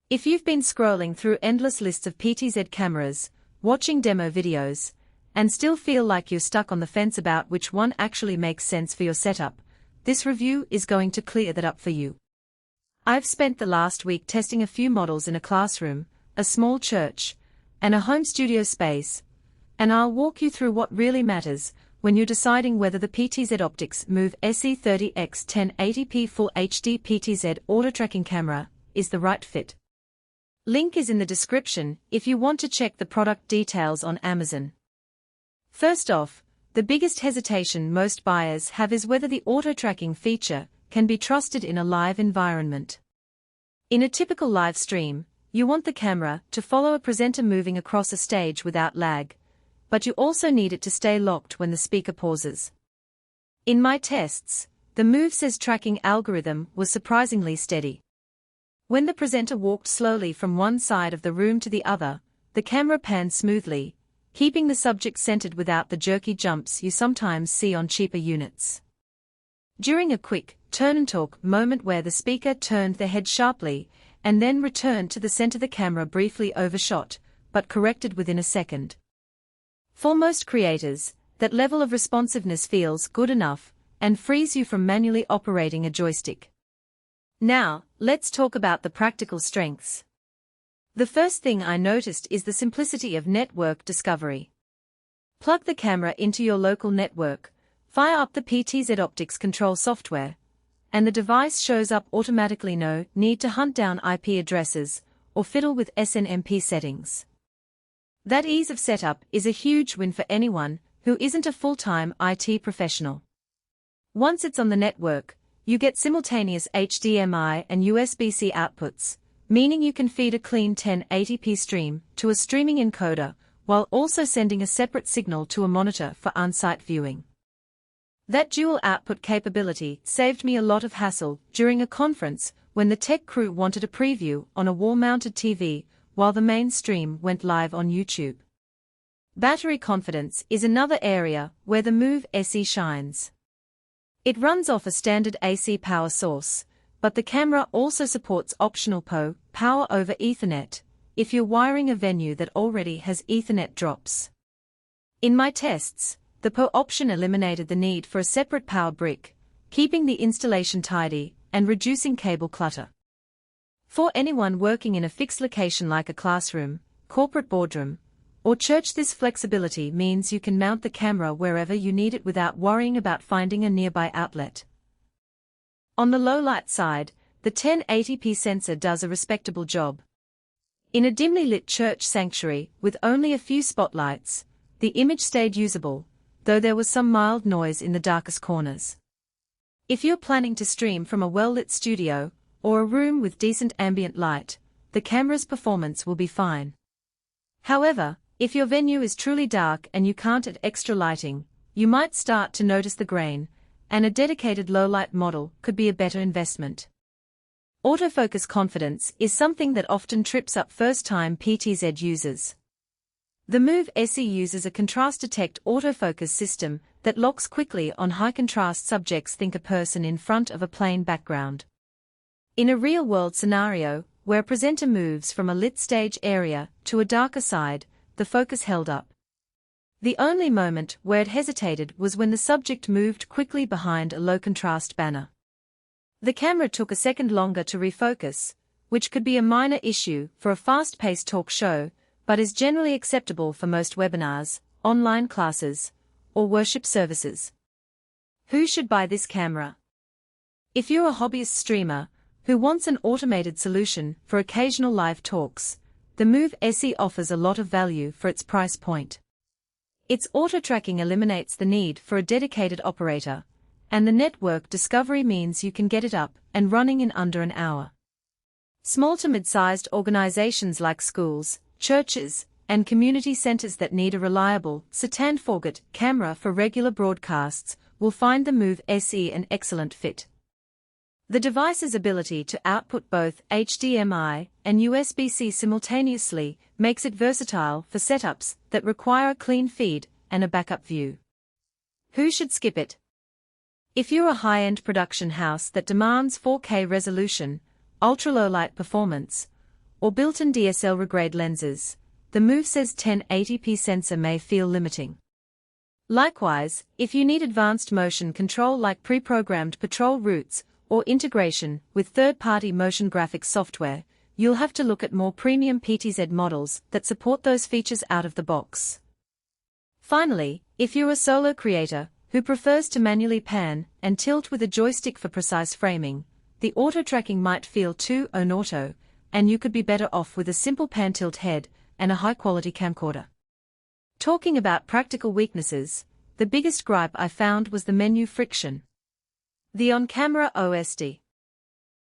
If you've been scrolling through endless lists of PTZ cameras, watching demo videos, and still feel like you're stuck on the fence about which one actually makes sense for your setup, this review is going to clear that up for you. I've spent the last week testing a few models in a classroom, a small church, and a home studio space, and I'll walk you through what really matters when you're deciding whether the PTZOptics Move SE30X 1080p Full HD PTZ auto tracking camera is the right fit. Link is in the description if you want to check the product details on Amazon. First off, the biggest hesitation most buyers have is whether the auto tracking feature can be trusted in a live environment. In a typical live stream, you want the camera to follow a presenter moving across a stage without lag, but you also need it to stay locked when the speaker pauses. In my tests, the Move Says tracking algorithm was surprisingly steady. When the presenter walked slowly from one side of the room to the other, the camera panned smoothly, keeping the subject centered without the jerky jumps you sometimes see on cheaper units. During a quick turn-and-talk moment where the speaker turned their head sharply and then returned to the center, the camera briefly overshot, but corrected within a second. For most creators, that level of responsiveness feels good enough and frees you from manually operating a joystick. Now, let's talk about the practical strengths. The first thing I noticed is the simplicity of network discovery. Plug the camera into your local network, fire up the PTZOptics control software, and the device shows up automatically. No need to hunt down IP addresses or fiddle with SNMP settings. That ease of setup is a huge win for anyone who isn't a full-time IT professional. Once it's on the network, you get simultaneous HDMI and USB-C outputs, meaning you can feed a clean 1080p stream to a streaming encoder while also sending a separate signal to a monitor for on-site viewing. That dual output capability saved me a lot of hassle during a conference when the tech crew wanted a preview on a wall-mounted TV while the main stream went live on YouTube. Battery confidence is another area where the Move SE shines. It runs off a standard AC power source, but the camera also supports optional PoE, power over Ethernet, if you're wiring a venue that already has Ethernet drops. In my tests, the PoE option eliminated the need for a separate power brick, keeping the installation tidy and reducing cable clutter. For anyone working in a fixed location like a classroom, corporate boardroom, or church, this flexibility means you can mount the camera wherever you need it without worrying about finding a nearby outlet. On the low-light side, the 1080p sensor does a respectable job. In a dimly lit church sanctuary with only a few spotlights, the image stayed usable, though there was some mild noise in the darkest corners. If you're planning to stream from a well-lit studio or a room with decent ambient light, the camera's performance will be fine. However, if your venue is truly dark and you can't add extra lighting, you might start to notice the grain, and a dedicated low-light model could be a better investment. Autofocus confidence is something that often trips up first-time PTZ users. The Move SE uses a contrast detect autofocus system that locks quickly on high-contrast subjects. Think a person in front of a plain background. In a real-world scenario, where a presenter moves from a lit stage area to a darker side, the focus held up. The only moment where it hesitated was when the subject moved quickly behind a low-contrast banner. The camera took a second longer to refocus, which could be a minor issue for a fast-paced talk show, but is generally acceptable for most webinars, online classes, or worship services. Who should buy this camera? If you're a hobbyist streamer who wants an automated solution for occasional live talks, the Move SE offers a lot of value for its price point. Its auto-tracking eliminates the need for a dedicated operator, and the network discovery means you can get it up and running in under an hour. Small to mid-sized organizations like schools, churches, and community centers that need a reliable, sit-and-forget camera for regular broadcasts will find the Move SE an excellent fit. The device's ability to output both HDMI and USB-C simultaneously makes it versatile for setups that require a clean feed and a backup view. Who should skip it? If you're a high-end production house that demands 4K resolution, ultra-low light performance, or built-in DSLR grade lenses, the MoveSense 1080p sensor may feel limiting. Likewise, if you need advanced motion control like pre-programmed patrol routes or integration with third-party motion graphics software, you'll have to look at more premium PTZ models that support those features out of the box. Finally, if you're a solo creator who prefers to manually pan and tilt with a joystick for precise framing, the auto-tracking might feel too unauto, and you could be better off with a simple pan-tilt head and a high-quality camcorder. Talking about practical weaknesses, the biggest gripe I found was the menu friction. The on-camera OSD